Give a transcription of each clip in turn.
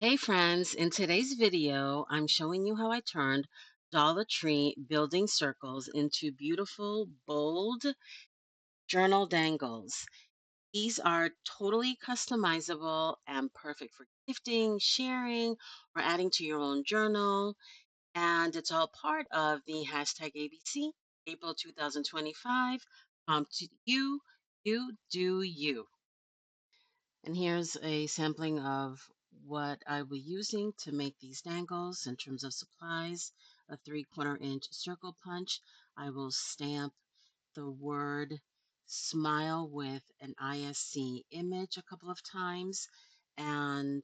Hey friends, in today's video, I'm showing you how I turned Dollar Tree building circles into beautiful, bold journal dangles. These are totally customizable and perfect for gifting, sharing, or adding to your own journal. And it's all part of the hashtag ABC, April 2025. To you, you do you. And here's a sampling of what I will be using to make these dangles in terms of supplies. A 3/4 inch circle punch. I will stamp the word smile with an ISC image a couple of times. And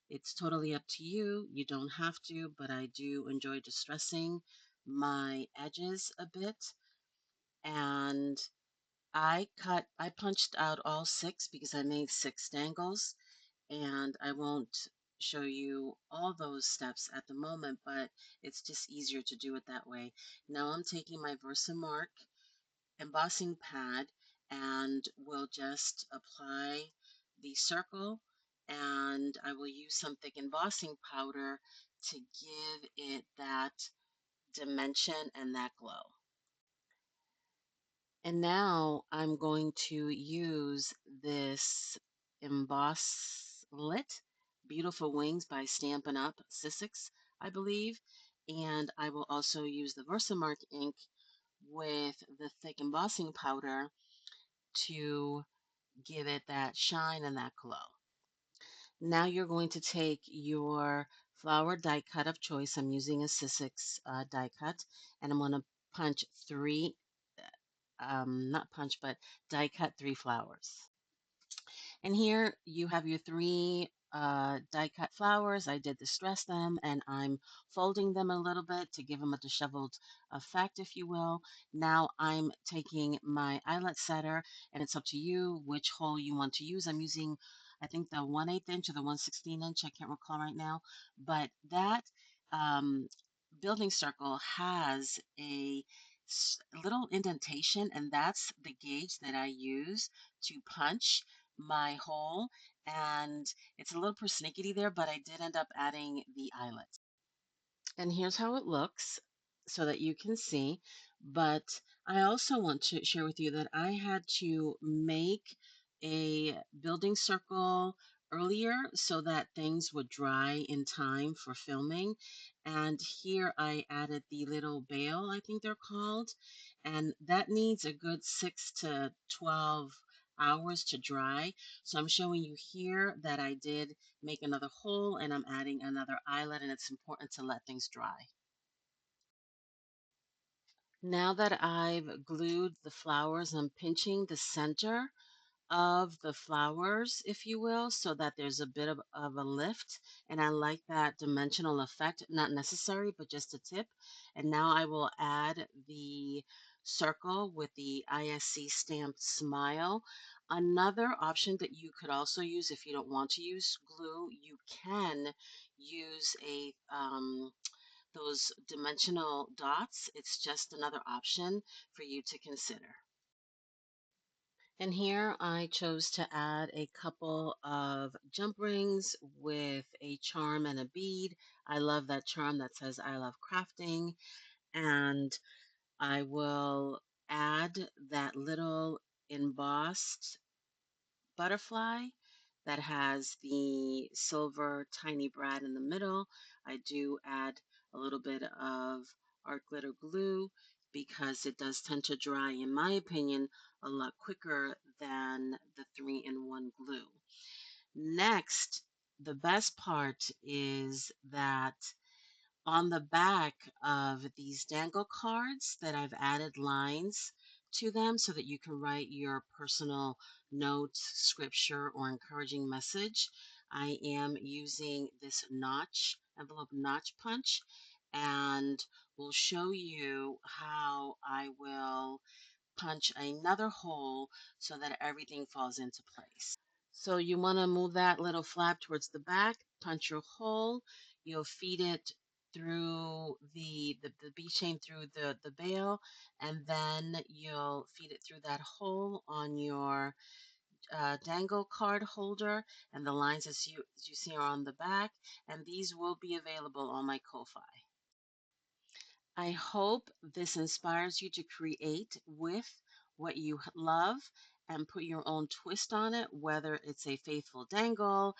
it's totally up to you. You don't have to, but I do enjoy distressing my edges a bit. And I punched out all six because I made six dangles, and I won't show you all those steps at the moment, but it's just easier to do it that way. Now I'm taking my Versamark embossing pad and will just apply the circle, and I will use some thick embossing powder to give it that dimension and that glow. And now I'm going to use this emboss lit Beautiful Wings by Stampin' Up! Sissix, I believe. And I will also use the Versamark ink with the thick embossing powder to give it that shine and that glow. Now you're going to take your flower die cut of choice. I'm using a Sissix die cut, and I'm going to punch three not punch, but die cut three flowers. And here you have your three die cut flowers. I did distress them and I'm folding them a little bit to give them a disheveled effect, if you will. Now I'm taking my eyelet setter, and it's up to you which hole you want to use. I'm using, I think, the 1/8 inch or the 1/16 inch. I can't recall right now, but that um, building circle has a little indentation, and that's the gauge that I use to punch my hole. And it's a little persnickety there, but I did end up adding the eyelet. And here's how it looks so that you can see. But I also want to share with you that I had to make a building circle earlier so that things would dry in time for filming. And here I added the little bail, I think they're called, and that needs a good 6 to 12 hours to dry. So I'm showing you here that I did make another hole and I'm adding another eyelet, and it's important to let things dry. Now that I've glued the flowers, I'm pinching the center of the flowers, if you will, so that there's a bit of a lift. And I like that dimensional effect, not necessary, but just a tip. And now I will add the circle with the ISC stamped smile. Another option that you could also use if you don't want to use glue, you can use a those dimensional dots. It's just another option for you to consider. And here I chose to add a couple of jump rings with a charm and a bead. I love that charm that says I love crafting. And I will add that little embossed butterfly that has the silver tiny brad in the middle. I do add a little bit of art glitter glue because it does tend to dry, in my opinion, a lot quicker than the 3-in-1 glue. Next, the best part is that on the back of these dangle cards that I've added lines to them so that you can write your personal notes, scripture, or encouraging message. I am using this envelope notch punch, and will show you how I will punch another hole so that everything falls into place. So you want to move that little flap towards the back, punch your hole. You'll feed it through the bead chain through the bail, and then you'll feed it through that hole on your dangle card holder, and the lines as you see are on the back, and these will be available on my Ko-fi. I hope this inspires you to create with what you love and put your own twist on it, whether it's a faithful dangle,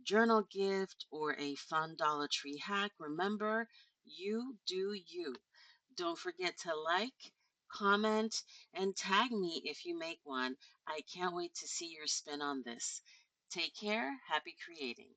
journal gift, or a fun Dollar Tree hack. Remember, you do you. Don't forget to like, comment, and tag me if you make one. I can't wait to see your spin on this. Take care. Happy creating.